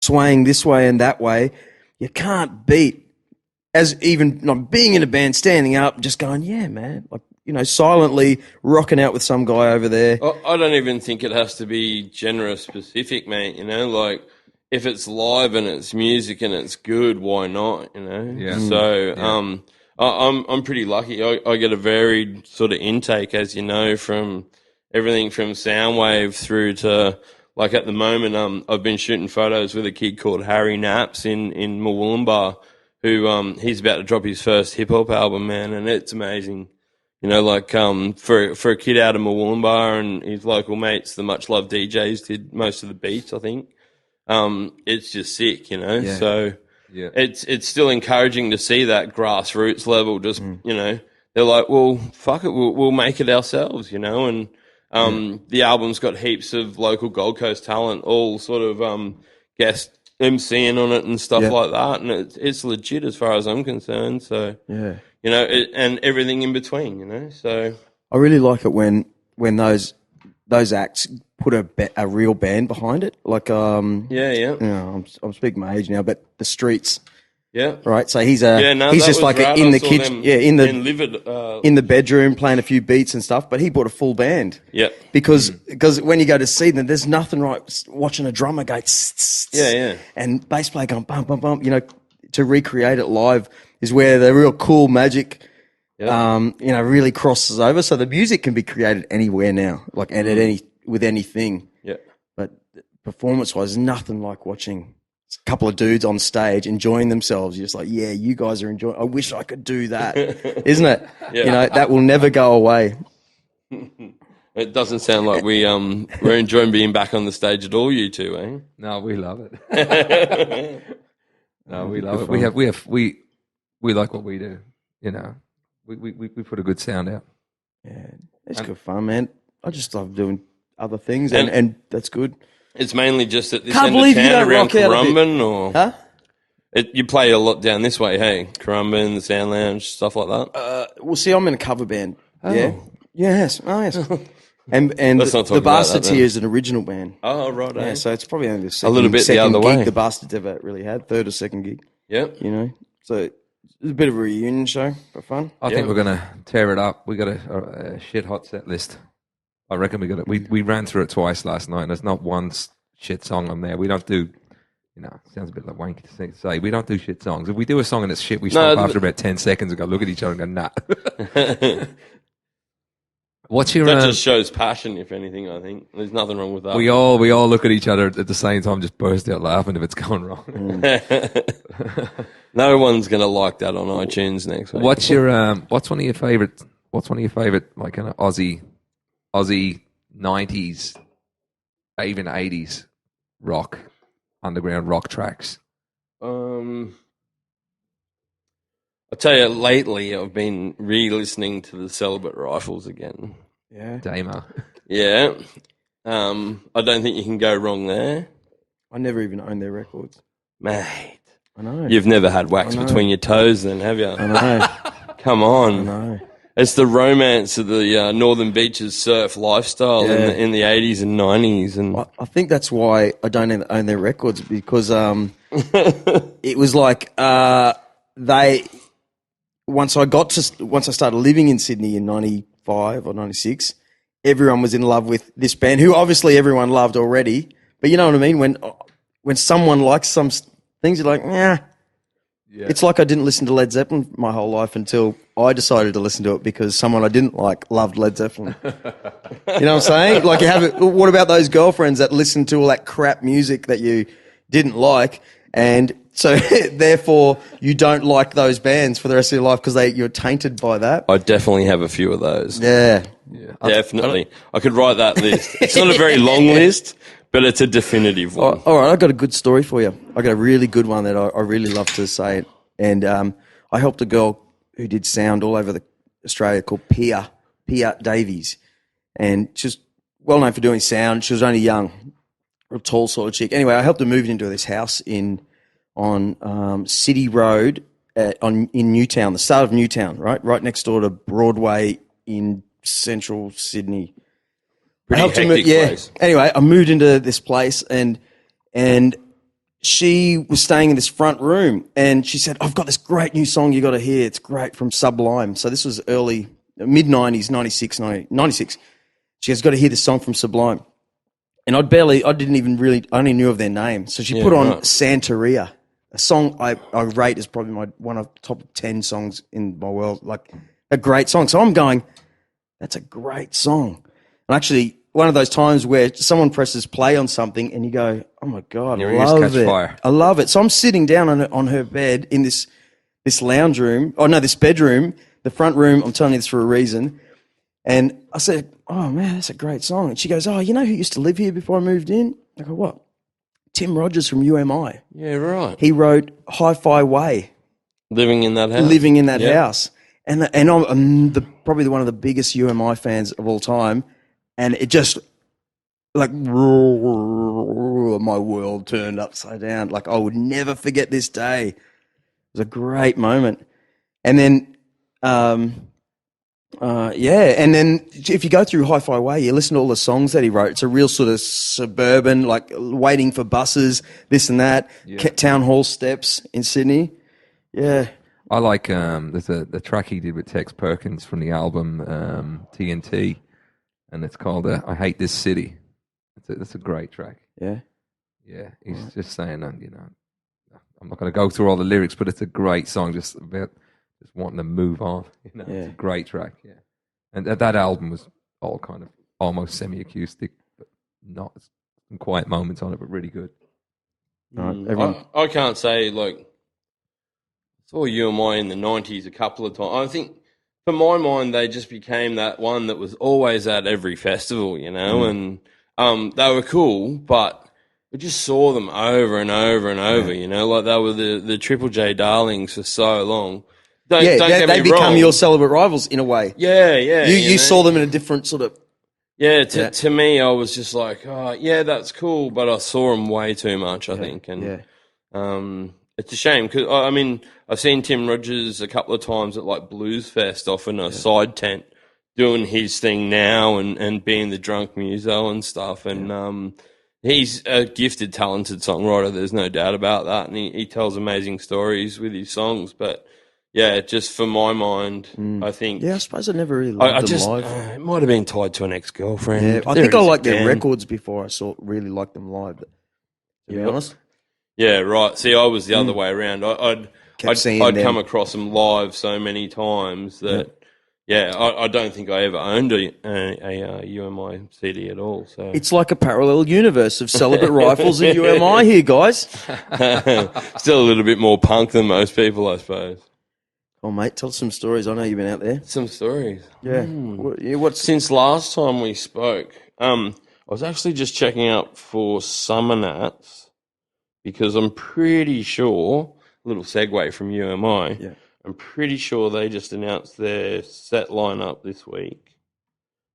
swaying this way and that way. You can't beat as even not being in a band, standing up, just going, yeah, man, like, you know, silently rocking out with some guy over there. I don't even think it has to be genre specific, mate. You know, like if it's live and it's music and it's good, why not? You know. Yeah. So, I'm pretty lucky. I get a varied sort of intake, as you know, from everything from Soundwave through to, like, at the moment, I've been shooting photos with a kid called Harry Naps in Murwillumbah, who he's about to drop his first hip hop album, man, and it's amazing. You know, like for a kid out of Murwillumbah and his local mates, the Much Loved DJs did most of the beats, I think. It's just sick, you know. Yeah. So Yeah. it's still encouraging to see that grassroots level. Just you know, they're like, well, fuck it, we'll make it ourselves, you know. And the album's got heaps of local Gold Coast talent, all sort of guest MCing on it and stuff like that, and it's legit as far as I'm concerned. So Yeah. you know, and everything in between, you know. So I really like it when those acts put a real band behind it. Like You know, I'm speaking my age now, but the Streets. Yeah. Right. So he's he's just like rad. in I the saw kitchen, them Livid, in the bedroom playing a few beats and stuff. But he brought a full band. Yeah. Because when you go to see them, there's nothing like watching a drummer go and bass player going bum bum bum. You know, to recreate it live is where the real cool magic, you know, really crosses over. So the music can be created anywhere now, like and with anything. Yeah. But performance-wise, nothing like watching a couple of dudes on stage enjoying themselves. You're just like, yeah, you guys are enjoying. I wish I could do that, isn't it? Yeah. You know, that will never go away. It doesn't sound like we're enjoying being back on the stage at all, you two, eh? No, we love it. No, we love it. We like what we do. You know, we put a good sound out. Yeah, it's good fun, man. I just love doing other things, and that's good. It's mainly just at this Can't end of believe you town don't around rock out a bit. Currumbin, or Huh? You play a lot down this way, hey? Currumbin, the Sound Lounge, stuff like that. Well, see, I'm in a cover band. Yeah. Yes. Oh, yes. And Let's not talk the about Bastards that, then. here is an original band. Oh, right. Yeah, eh? so it's probably only the second, little bit the second other gig way. the Bastards ever really had, third or second gig. Yep. You know, so it's a bit of a reunion show for fun. I think we're gonna tear it up. We got a shit hot set list. I reckon we got it. We ran through it twice last night, and there's not one shit song on there. We don't do. You know, sounds a bit like wanky to say. We don't do shit songs. If we do a song and it's shit, we stop after about 10 seconds and go look at each other and go, nah. What's your? That just shows passion, if anything. I think there's nothing wrong with that. We all look at each other at the same time, just burst out laughing if it's going wrong. No one's gonna like that on iTunes next week. What's your What's one of your favorite? Like kind of Aussie 90s, even 80s rock, underground rock tracks? I tell you, lately I've been re-listening to the Celibate Rifles again. Yeah. Damo. Yeah. I don't think you can go wrong there. I never even owned their records. Mate. I know. You've never had wax between your toes then, have you? I know. Come on. I know. It's the romance of the Northern Beaches surf lifestyle in the 80s and 90s. And I think that's why I don't own their records, because it was like once I started living in Sydney in 95 or 96, everyone was in love with this band, who obviously everyone loved already. But you know what I mean? When someone likes some things, you're like, yeah. It's like I didn't listen to Led Zeppelin my whole life until I decided to listen to it because someone I didn't like loved Led Zeppelin. You know what I'm saying? Like, what about those girlfriends that listened to all that crap music that you didn't like, and so therefore you don't like those bands for the rest of your life because you're tainted by that? I definitely have a few of those. Yeah. Definitely. I could write that list. It's not a very long list, but it's a definitive one. All right, I've got a good story for you. I got a really good one that I really love to say. And I helped a girl who did sound all over Australia called Pia Davies. And she's well known for doing sound. She was only young, real tall sort of chick. Anyway, I helped her move into this house on City Road in Newtown, the start of Newtown, right next door to Broadway in central Sydney. Pretty hectic place. Anyway, I moved into this place and she was staying in this front room, and she said, "I've got this great new song you got to hear. It's great, from Sublime." So this was mid-90s, 96. She goes, "Got to hear this song from Sublime." And I only knew of their name. So she put on Santeria, a song I rate as probably one of the top 10 songs in my world, like a great song. So I'm going, that's a great song. And actually, one of those times where someone presses play on something and you go, oh my God, I love it. Fire. I love it. So I'm sitting down on her bed in this lounge room. Oh no, this bedroom, the front room. I'm telling you this for a reason. And I said, oh man, that's a great song. And she goes, oh, you know who used to live here before I moved in? I go, what? Tim Rogers from UMI. Yeah, right. He wrote Hi-Fi Way. Living in that house. And I'm probably one of the biggest UMI fans of all time. And it just, like, my world turned upside down. Like, I would never forget this day. It was a great moment. And then, and then if you go through Hi-Fi Way, you listen to all the songs that he wrote. It's a real sort of suburban, like waiting for buses, this and that, town hall steps in Sydney. Yeah. I like, there's the track he did with Tex Perkins from the album TNT. And it's called I Hate This City. That's a great track. Yeah. Yeah. He's just saying, you know, I'm not going to go through all the lyrics, but it's a great song, just about just wanting to move on. You know, It's a great track. Yeah. And that album was all kind of almost semi-acoustic, but not some quiet moments on it, but really good. I can't say, like, I saw UMI in the 90s a couple of times. I think, for my mind, they just became that one that was always at every festival, you know, and they were cool, but we just saw them over and over and over, you know, like they were the Triple J darlings for so long. Don't get they me become wrong. your celebrate rivals in a way. Yeah, yeah. You saw them in a different sort of... Yeah, to me, I was just like, oh, yeah, that's cool, but I saw them way too much, I think, and it's a shame because I mean I've seen Tim Rogers a couple of times at like Blues Fest off in a side tent doing his thing now and being the drunk muso and stuff and he's a gifted, talented songwriter. There's no doubt about that, and he tells amazing stories with his songs. But yeah, just for my mind, I think I suppose I never really loved them live. It might have been tied to an ex-girlfriend. Yeah, I think I liked their records before I really liked them live. But to be honest. Yeah, right. See, I was the other way around. I'd come across them live so many times that, I don't think I ever owned a UMI CD at all. So it's like a parallel universe of Celibate Rifles and UMI here, guys. Still a little bit more punk than most people, I suppose. Oh, mate, tell us some stories. I know you've been out there. Some stories. Yeah. Since last time we spoke, I was actually just checking up for Summer Nats. Because I'm pretty sure, a little segue from UMI, I'm pretty sure they just announced their set lineup this week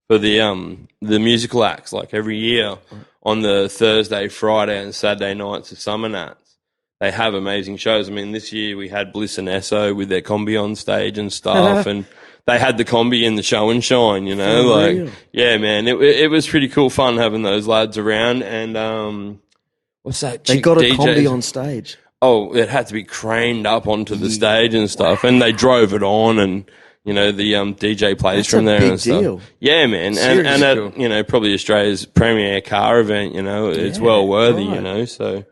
for the musical acts. Like every year on the Thursday, Friday, and Saturday nights of Summer Nats, they have amazing shows. I mean, this year we had Bliss and Esso with their combi on stage and stuff, and they had the combi in the show and shine. You know, yeah, man, it was pretty cool fun having those lads around and. What's that? They got a combi on stage. Oh, it had to be craned up onto the stage and stuff, and they drove it on, and you know the DJ plays from there and stuff. Deal. Yeah, man, and at cool. Probably Australia's premier car event. You know, it's well worthy. Right. You know, so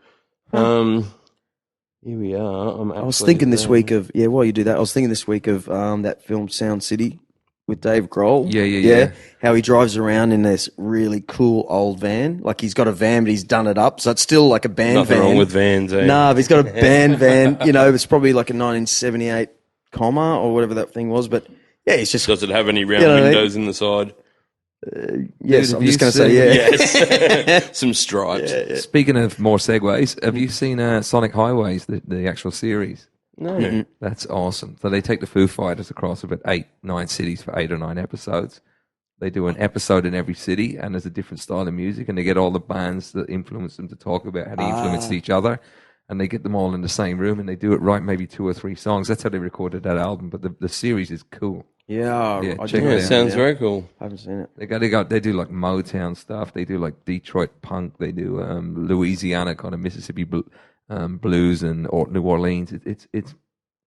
here we are. I was thinking this week of while you do that, I was thinking this week of that film Sound City. With Dave Grohl. Yeah. How he drives around in this really cool old van. Like he's got a van, but he's done it up. So it's still like a band Nothing van. Nothing wrong with vans, eh? No, but he's got a band van. You know, it's probably like a 1978 comma or whatever that thing was. But yeah, it's just... Does it have any round windows in the side? Yes, I'm just going to say yes. Some stripes. Yeah. Speaking of more segues, have you seen Sonic Highways, the actual series? No. Mm-hmm. That's awesome. So they take the Foo Fighters across about 8-9 cities for 8 or 9 episodes. They do an episode in every city, and there's a different style of music, and they get all the bands that influence them to talk about how they influenced each other, and they get them all in the same room, and they do it right, maybe 2 or 3 songs. That's how they recorded that album, but the series is cool. It sounds very cool. I haven't seen it. They do like Motown stuff. They do like Detroit punk. They do Louisiana kind of Mississippi blues and New Orleans. It's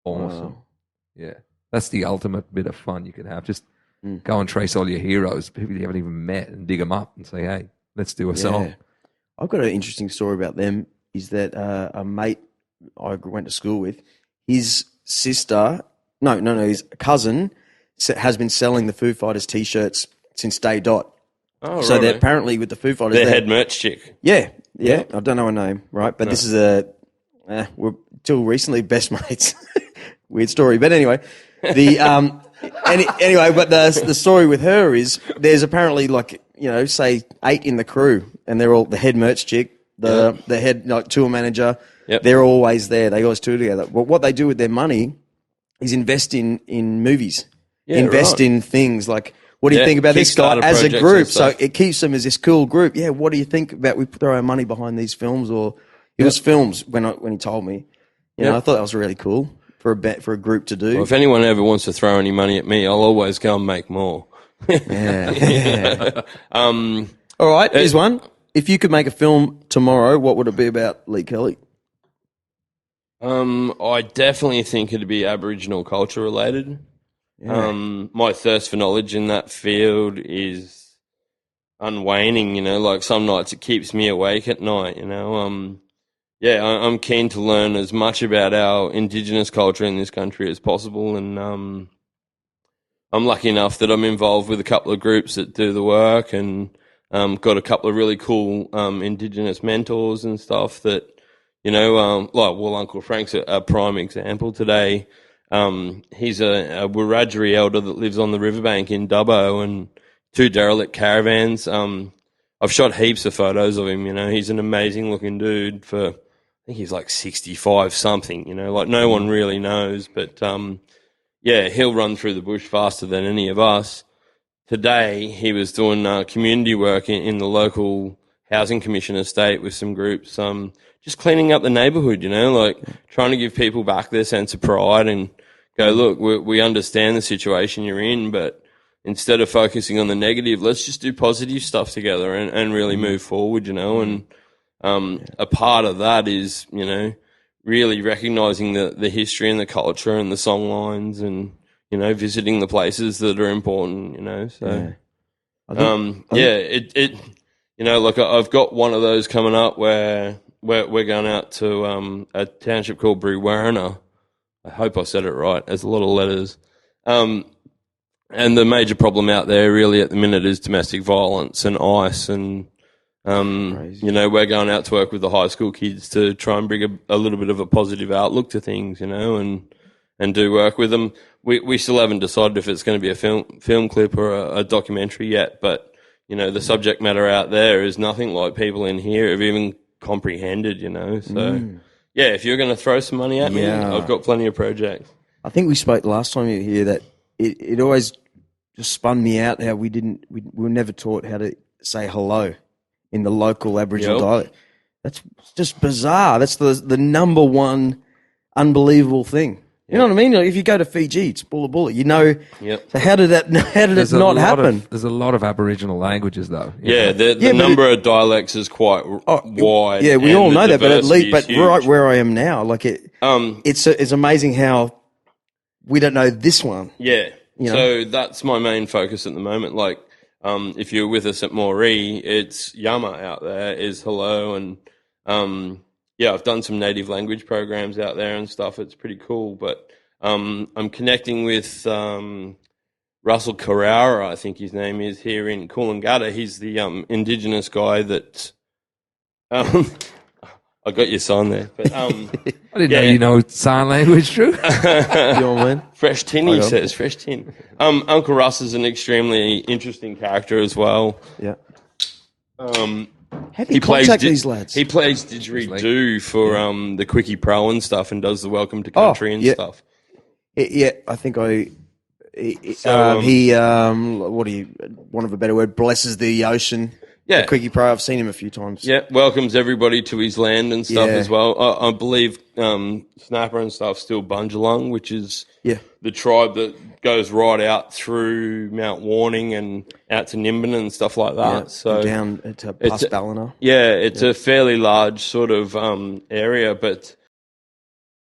awesome. Wow. Yeah, that's the ultimate bit of fun you could have. Just go and trace all your heroes, people you haven't even met, and dig them up and say, "Hey, let's do a song." I've got an interesting story about them. Is that a mate I went to school with? His sister, his cousin has been selling the Foo Fighters t-shirts since day dot. Oh, So right. they're apparently with the Foo Fighters. Their head merch chick. Yeah. I don't know her name, right? But this is we're till recently best mates. Weird story, but anyway, the but the story with her is there's apparently say 8 in the crew, and they're all the head merch chick, the head tour manager. Yep. They're always there. They always tour together. But what they do with their money is invest in movies, invest in things like. What do you think about this guy as a group? So it keeps them as this cool group. Yeah, what do you think about we throw our money behind these films? Or it was films when he told me. You know, I thought that was really cool for a group to do. Well, if anyone ever wants to throw any money at me, I'll always go and make more. Yeah. All right, here's one. If you could make a film tomorrow, what would it be about, Leigh Kelly? I definitely think it'd be Aboriginal culture related. Yeah. My thirst for knowledge in that field is unwaning, like some nights it keeps me awake at night, I'm keen to learn as much about our Indigenous culture in this country as possible, and I'm lucky enough that I'm involved with a couple of groups that do the work, and got a couple of really cool Indigenous mentors and stuff that, Uncle Frank's a prime example today. He's a Wiradjuri elder that lives on the riverbank in Dubbo, and 2 derelict caravans. I've shot heaps of photos of him, he's an amazing looking dude I think he's like 65 something, no one really knows, but, he'll run through the bush faster than any of us. Today, he was doing community work in the local housing commission estate with some groups, just cleaning up the neighbourhood, trying to give people back their sense of pride and go, look, we understand the situation you're in, but instead of focusing on the negative, let's just do positive stuff together and really move forward, and a part of that is, really recognising the history and the culture and the song lines and, visiting the places that are important, so. I've got one of those coming up where we're going out to a township called Brewarrina. I hope I said it right. There's a lot of letters. And the major problem out there really at the minute is domestic violence and ICE. And, we're going out to work with the high school kids to try and bring a little bit of a positive outlook to things, and do work with them. We still haven't decided if it's going to be a film clip or a documentary yet, but, the subject matter out there is nothing like people in here have even comprehended, so if you're going to throw some money at me, I've got plenty of projects. I think we spoke last time you were here that it always just spun me out how we were never taught how to say hello in the local Aboriginal dialect. That's just bizarre. That's the number one unbelievable thing. You know what I mean? Like if you go to Fiji, it's bulla bulla. So how did it not happen? There's a lot of Aboriginal languages, though. The number of dialects is quite wide. Yeah, we all know that, but at least, huge. right where I am now, it's amazing how we don't know this one. Yeah. So that's my main focus at the moment. Like, if you're with us at Moree, it's Yama out there is hello, and I've done some native language programs out there and stuff. It's pretty cool. But I'm connecting with Russell Carrara, I think his name is, here in Coolangatta. He's the Indigenous guy that I got your sign there. But I didn't know you know sign language, Drew. Fresh tin, he says. Fresh tin. Uncle Russ is an extremely interesting character as well. Yeah. He plays these lads. He plays didgeridoo for the Quickie Pro and stuff, and does the Welcome to Country and stuff. Yeah, I think he what do you want of a better word? Blesses the ocean. Yeah. the Quickie Pro. I've seen him a few times. Yeah, welcomes everybody to his land and stuff Yeah. as well. I believe Snapper and stuff still Bundjalung, which is Yeah. the tribe that goes right out through Mount Warning and out to Nimbin and stuff like that. Yeah. So and down to it's past Ballina. yeah, it's a fairly large sort of area, but